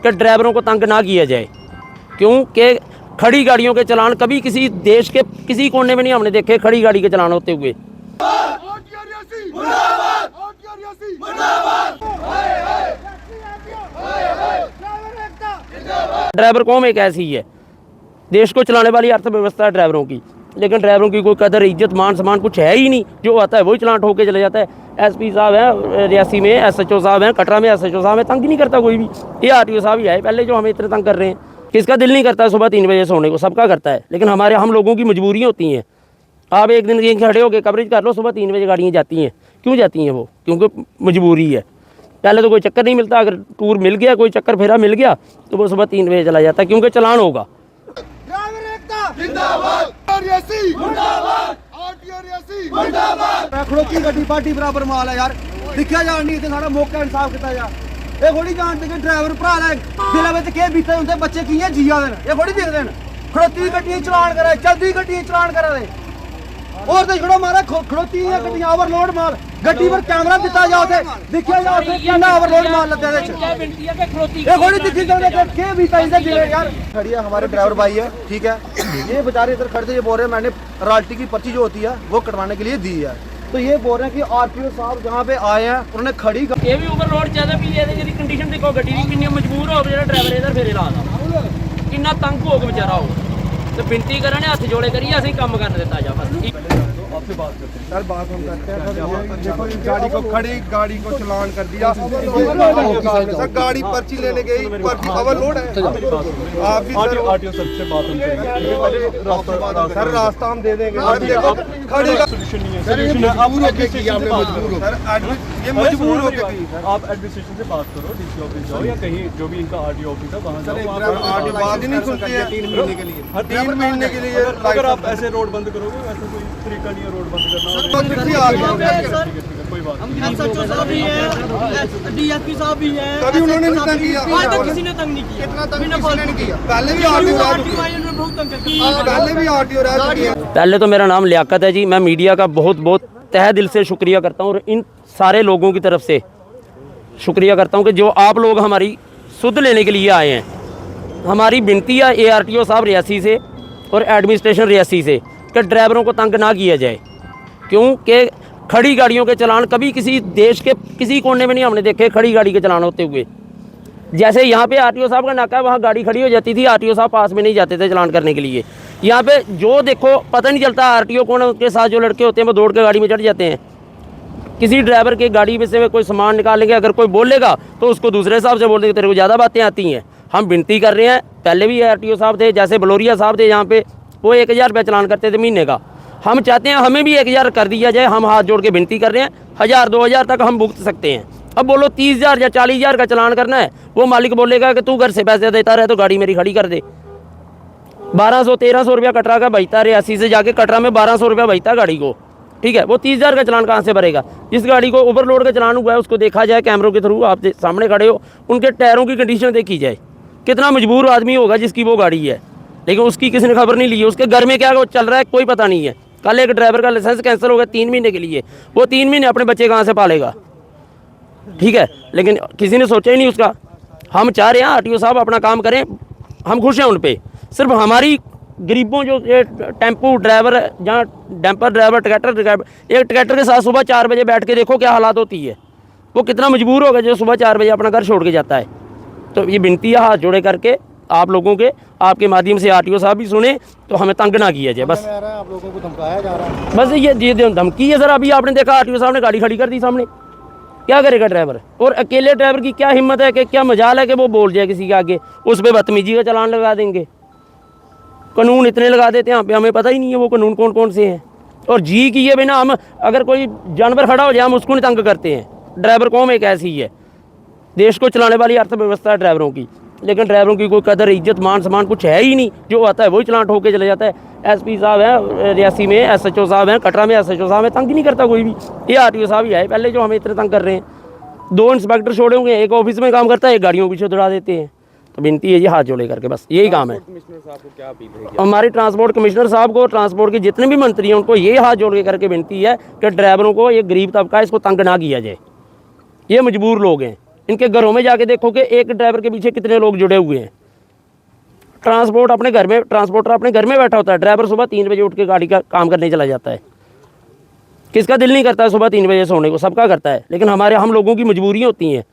कि ड्राइवरों को तंग ना किया जाए, क्योंकि खड़ी गाड़ियों के चलान कभी किसी देश के किसी कोने में नहीं हमने देखे खड़ी गाड़ी के चलान होते हुए। ड्राइवर कौम एक ऐसी है, देश को चलाने वाली अर्थव्यवस्था है ड्राइवरों की, लेकिन ड्राइवरों की कोई कदर इज्जत मान सम्मान कुछ है ही नहीं। जो आता है वही चलान ठोक के चले जाता है। एसपी साहब हैं रियासी में, एसएचओ साहब हैं कटरा में, एसएचओ साहब हैं, तंग नहीं करता कोई भी। ये आरटीओ साहब ही आए पहले जो हमें इतने तंग कर रहे हैं। किसका दिल नहीं करता सुबह 3 बजे सोने को, सबका करता है, लेकिन हम लोगों की मजबूरियाँ होती हैं। आप एक दिन यहीं खड़े होकर कवरेज कर लो, सुबह 3 बजे गाड़ियाँ जाती हैं। क्यों जाती हैं वो? क्योंकि मजबूरी है। पहले तो कोई चक्कर नहीं मिलता, अगर टूर मिल गया, कोई चक्कर फेरा मिल गया तो वो सुबह 3 बजे चला जाता है, क्योंकि चलान होगा। खड़ोती गड्डी पार्टी बराबर माल है यार, दिखा जान नहीं सारा मौका इंसाफ किया जा। ये थोड़ी जानते कि ड्राइवर भरा है दिल में क्या बीते होंगे, बच्चे कियां जिया देन, ये थोड़ी देखते हैं। खड़ोती गड्डी चलान करा, चलती गड्डी चलान करा दे, और तो छड़ो मारा खड़ोती गड्डियां ओवरलोड माल, गड्डी पर कैमरा दिता जाओ थे, दिखा जाओ थे कितना ओवरलोड माल लगे दे। ये थोड़ी दिखी जाने के क्या बीता इनसे दिले यार। खड़ी है हमारे ड्राइवर भाई है, ठीक है, ये बेचारे इधर खड़े थे, ये बोल रहे हैं मैंने रॉयल्टी की पर्ची जो होती है वो कटवाने के लिए दी है। तो ये बोल रहे हैं कि आरटीओ साहब जहाँ पे आए हैं उन्होंने खड़ी ये भी ओवरलोड ज्यादा पी लिया, यदि कंडीशन देखो गड्डी की कितनी मजबूर हो जेड़ा ड्राइवर इधर फेरे ला दा, कितना तंग हो के बेचारा हो। तो बिनती करने हाथ जोड़े करिए, असं काम करने देता जा बस। आपसे बात करते हैं सर, बात हम करते हैं सर। देखो गाड़ी को खड़ी गाड़ी को चलान कर दिया सर, गाड़ी पर्ची लेने गई, पर्ची ओवरलोड है। आप भी सर आरटीओ सर से बात हम करेंगे सर, रास्ता हम दे देंगे। देखो खड़ी का सोल्यूशन नहीं है सर, ये मजबूर होके की आपने मजबूर हो सर, ये मजबूर होके की। आप एडमिनिस्ट्रेशन से बात करो, डीसी ऑफिस जाओ या कहीं जो भी इनका आरटीओ ऑफिस है वहां जाओ। आरटीओ बात ही नहीं सुनती है 3 महीने के लिए, 3 महीने के लिए। अगर आप ऐसे रोड बंद करोगे, वैसे कोई तरीका नहीं है रोड बंद करना। कोई बात नहीं, एसएचओ साहब भी है, डीएसपी साहब भी है, कभी उन्होंने नहीं तंग किया, आज तक किसी ने तंग नहीं किया। कितना तंग किसी ने नहीं किया, पहले भी आरटीओ बहुत तंग किया, पहले भी आरटीओ रह चुकी है। पहले तो मेरा नाम लियाकत है जी, मैं मीडिया का बहुत बहुत तहे दिल से शुक्रिया करता हूँ, और इन सारे लोगों की तरफ से शुक्रिया करता हूँ कि जो आप लोग हमारी सुध लेने के लिए आए हैं। हमारी विनती है एआरटीओ साहब रियासी से और एडमिनिस्ट्रेशन रियासी से कि ड्राइवरों को तंग ना किया जाए, क्योंकि खड़ी गाड़ियों के चलान कभी किसी देश के किसी कोने में नहीं हमने देखे खड़ी गाड़ी के चलान होते हुए। जैसे यहाँ पे आरटीओ साहब का नाका है, वहाँ गाड़ी खड़ी हो जाती थी, आरटीओ साहब पास में नहीं जाते थे चलान करने के लिए। यहाँ पे जो देखो पता नहीं चलता आरटीओ कौन है, उसके साथ जो लड़के होते हैं वो दौड़ के गाड़ी में चढ़ जाते हैं। किसी ड्राइवर की गाड़ी में से कोई सामान निकालेंगे, अगर कोई बोलेगा तो उसको दूसरे हिसाब से बोल देंगे, तेरे को ज़्यादा बातें आती हैं। हम विनती कर रहे हैं, पहले भी आरटीओ साहब थे, जैसे बलोरिया साहब थे यहाँ पे, वो 1000 रुपये चलान करते थे महीने का। हम चाहते हैं हमें भी 1000 कर दिया जाए। हम हाथ जोड़ के विनती कर रहे हैं, 1000-2000 तक हम भुगत सकते हैं। अब बोलो 30,000 या 40,000 का चलान करना है, वो मालिक बोलेगा कि तू घर से पैसे देता रहे तो गाड़ी मेरी खड़ी कर दे। 1200-1300 रुपया कटरा का बचता, रियासी से जाके कटरा में 1200 रुपया बचता गाड़ी को, ठीक है। वो 30,000 का चलान कहाँ से भरेगा? जिस गाड़ी को ओवरलोड का चलान हुआ है उसको देखा जाए कैमरों के थ्रू, आप सामने खड़े हो, उनके टायरों की कंडीशन देखी जाए, कितना मजबूर आदमी होगा जिसकी वो गाड़ी है, लेकिन उसकी किसी ने खबर नहीं ली है। उसके घर में क्या चल रहा है कोई पता नहीं है। कल एक ड्राइवर का लाइसेंस कैंसिल हो गया 3 महीने के लिए, वो 3 महीने अपने बच्चे कहाँ से पालेगा, ठीक है, लेकिन किसी ने सोचा ही नहीं उसका। हम चाह रहे हैं आरटीओ साहब अपना काम करें, हम खुश हैं उन पर। सिर्फ हमारी गरीबों जो ये टेम्पो ड्राइवर, जहाँ डैम्पर ड्राइवर, ट्रैक्टर ड्राइवर, एक ट्रैक्टर के साथ सुबह 4 बजे बैठ के देखो क्या हालात होती है। वो कितना मजबूर होगा जो सुबह 4 बजे अपना घर छोड़ के जाता है। तो ये विनती है हाथ जोड़े करके आप लोगों के, आपके माध्यम से आरटीओ साहब भी सुने तो हमें तंग ना किया जाए। बस आप लोगों को धमकाया जा रहा है, बस ये धमकी है सर। अभी आपने देखा आरटीओ साहब ने गाड़ी खड़ी कर दी सामने, क्या करेगा ड्राइवर? और अकेले ड्राइवर की क्या हिम्मत है, कि क्या मजाल है कि वो बोल जाए किसी के आगे, उस पर बदतमीजी का चलान लगा देंगे। कानून इतने लगा देते हैं यहाँ पे, हमें पता ही नहीं है वो कानून कौन कौन से हैं। और जी किए बिना हम, अगर कोई जानवर खड़ा हो जाए हम उसको नहीं तंग करते हैं। ड्राइवर कौम एक ऐसी है, देश को चलाने वाली अर्थव्यवस्था है ड्राइवरों की, लेकिन ड्राइवरों की कोई कदर इज्जत मान सम्मान कुछ है ही नहीं। जो आता है वही चलान ठोक के चले जाता है। एसपी साहब हैं रियासी में, एसएचओ साहब हैं कटरा में, एसएचओ साहब हैं, तंग नहीं करता कोई भी। ये आरटीओ साहब ही आए पहले जो हमें इतने तंग कर रहे हैं। 2 इंस्पेक्टर छोड़े होंगे, एक ऑफिस में काम करता है, एक गाड़ियों के पीछे दौड़ा देते हैं। तो विनती है जी हाथ जोड़े करके, बस यही काम है। हमारे ट्रांसपोर्ट कमिश्नर साहब को, ट्रांसपोर्ट के जितने भी मंत्री हैं उनको ये हाथ जोड़ के करके विनती है कि ड्राइवरों को, ये गरीब तबका है, इसको तंग ना किया जाए। ये मजबूर लोग हैं। इनके घरों में जाके देखो कि एक ड्राइवर के पीछे कितने लोग जुड़े हुए हैं। ट्रांसपोर्टर अपने घर में बैठा होता है, ड्राइवर सुबह 3 बजे उठ के गाड़ी का काम करने चला जाता है। किसका दिल नहीं करता है सुबह 3 बजे सोने को? सबका करता है, लेकिन हम लोगों की मजबूरियाँ होती हैं।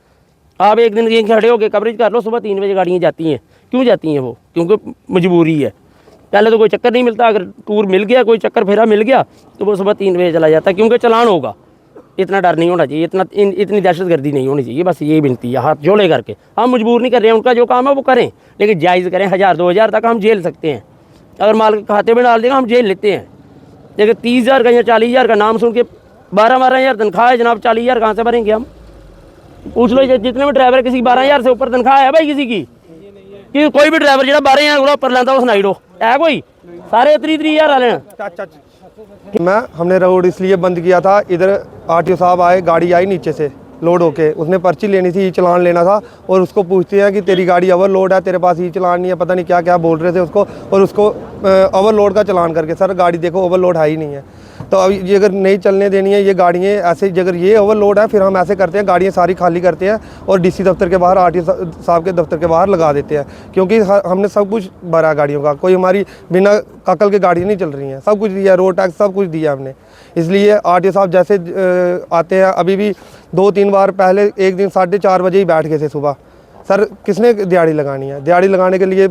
आप एक दिन यहीं खड़े होकर कवरेज कर लो, सुबह 3 बजे गाड़ियाँ जाती हैं। क्यों जाती हैं वो? क्योंकि मजबूरी है। पहले तो कोई चक्कर नहीं मिलता, अगर टूर मिल गया, कोई चक्कर फेरा मिल गया तो वो सुबह 3 बजे चला जाता है, क्योंकि चलान होगा। इतना डर नहीं होना चाहिए, इतनी दहशतगर्दी नहीं होनी चाहिए। बस यही विनती है, हाथ जोड़े करके। हम मजबूर नहीं कर रहे हैं, उनका जो काम है वो करें, लेकिन जायज़ करें। 1000-2000 तक हम झेल सकते हैं, अगर माल के खाते में डाल देगा हम झेल लेते हैं। लेकिन 30,000 का या 40,000 का नाम सुन के 12-12,000 तनख्वाह है जनाब, 40,000 कहाँ से भरेंगे हम? पूछ लो जितने भी ड्राइवर, किसी की 12,000 से ऊपर तनख्वाह है भाई किसी की? कि कोई भी ड्राइवर जो 12,000 ऊपर लेता उस नाइडो है कोई? सारे 30,000 वाले हैं। हमने रोड इसलिए बंद किया था, इधर आरटीओ साहब आए, गाड़ी आई नीचे से लोड होके, उसने पर्ची लेनी थी, चलान लेना था, और उसको पूछते हैं कि तेरी गाड़ी ओवरलोड है, तेरे पास ये चलान नहीं है, पता नहीं क्या क्या बोल रहे थे उसको, और उसको ओवरलोड का चलान करके, सर गाड़ी देखो ओवरलोड है ही नहीं है। तो अब ये अगर नहीं चलने देनी है ये गाड़ियाँ ऐसे, अगर ये ओवरलोड है फिर हम ऐसे करते हैं, गाड़ियाँ सारी खाली करते हैं और डीसी दफ्तर के बाहर, आरटीओ साहब के दफ्तर के बाहर लगा देते हैं, क्योंकि हमने सब कुछ भरा है गाड़ियों का, कोई हमारी बिना काकल के गाड़ी नहीं चल रही हैं, सब कुछ दिया, रोड टैक्स सब कुछ दिया हमने। इसलिए आरटीओ साहब जैसे आते हैं, अभी भी 2-3 बार पहले एक दिन 4:30 बजे ही बैठ गए थे सुबह। सर किसने दिहाड़ी लगानी है? दिहाड़ी लगाने के लिए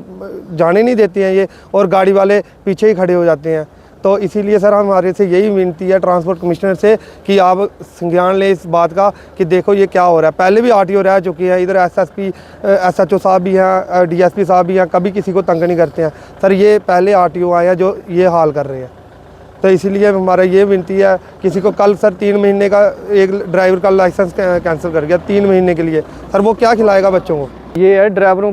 जाने नहीं देते हैं ये, और गाड़ी वाले पीछे ही खड़े हो जाते हैं। तो इसीलिए सर हमारे से यही विनती है ट्रांसपोर्ट कमिश्नर से कि आप संज्ञान लें इस बात का कि देखो ये क्या हो रहा है। पहले भी आरटीओ रह चुके हैं, इधर एसएसपी एसएचओ साहब भी हैं, डीएसपी साहब भी हैं, कभी किसी को तंग नहीं करते हैं। सर ये पहले आरटीओ आए हैं जो ये हाल कर रहे हैं। तो इसीलिए हमारा ये विनती है, किसी को कल सर 3 महीने का एक ड्राइवर का लाइसेंस कैंसिल कर गया 3 महीने के लिए, सर वो क्या खिलाएगा बच्चों को? ये है ड्राइवरों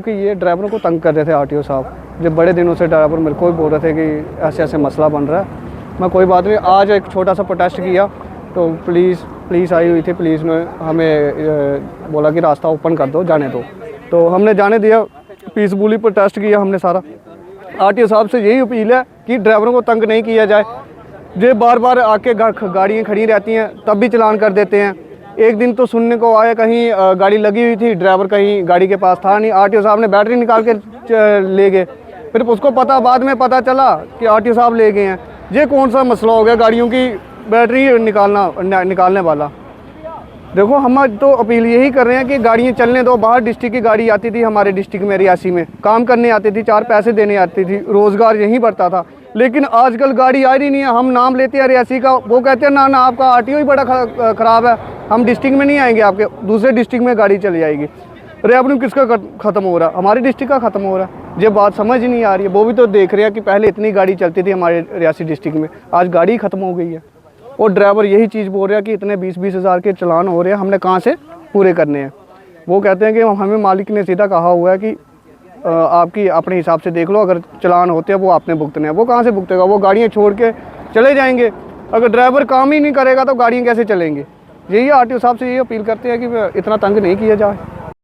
को तंग कर रहे थे आरटीओ साहब। जब बड़े दिनों से ड्राइवर मेरे को भी बोल रहे थे कि ऐसे ऐसे मसला बन रहा है। मैं कोई बात नहीं, आज एक छोटा सा प्रोटेस्ट किया तो पुलिस आई हुई थी, पुलिस ने हमें बोला कि रास्ता ओपन कर दो, जाने दो, तो हमने जाने दिया, पीसफुली प्रोटेस्ट किया हमने सारा। आरटीओ साहब से यही अपील है कि ड्राइवरों को तंग नहीं किया जाए। जो बार बार आके गाड़ियाँ खड़ी रहती हैं तब भी चलान कर देते हैं। एक दिन तो सुनने को आया कहीं गाड़ी लगी हुई थी, ड्राइवर कहीं गाड़ी के पास था नहीं, आरटीओ साहब ने बैटरी निकाल के ले गए, फिर उसको बाद में पता चला कि आरटीओ साहब ले गए हैं। ये कौन सा मसला हो गया गाड़ियों की बैटरी निकालने वाला? देखो हम तो अपील यही कर रहे हैं कि गाड़ियाँ चलने दो। बाहर डिस्ट्रिक्ट की गाड़ी आती थी हमारे डिस्ट्रिक्ट में, रियासी में काम करने आती थी, 4 पैसे देने आती थी, रोज़गार यहीं बढ़ता था। लेकिन आजकल गाड़ी आ रही नहीं है। हम नाम लेते हैं रियासी का, वो कहते हैं ना आपका आरटीओ ही बड़ा ख़राब है, हम डिस्ट्रिक्ट में नहीं आएंगे, आपके दूसरे डिस्ट्रिक्ट में गाड़ी चली जाएगी। रेवेन्यू किसका ख़त्म हो रहा है? हमारी डिस्ट्रिक्ट का ख़त्म हो रहा है। ये बात समझ ही नहीं आ रही है। वो भी तो देख रहे हैं कि पहले इतनी गाड़ी चलती थी हमारे रियासी डिस्ट्रिक्ट में, आज गाड़ी ख़त्म हो गई है। और ड्राइवर यही चीज़ बोल रहा है कि इतने 20-20 हज़ार के चलान हो रहे हैं, हमने कहाँ से पूरे करने हैं। वो कहते हैं कि हमें मालिक ने सीधा कहा हुआ है कि आपकी अपने हिसाब से देख लो, अगर चलान होते हैं वो आपने भुगतने हैं। वो कहाँ से भुगतेगा? वो गाड़ियाँ छोड़ के चले जाएंगे। अगर ड्राइवर काम ही नहीं करेगा तो गाड़ियाँ कैसे चलेंगी? यही आरटीओ साहब से यही अपील करते हैं कि इतना तंग नहीं किया जाए।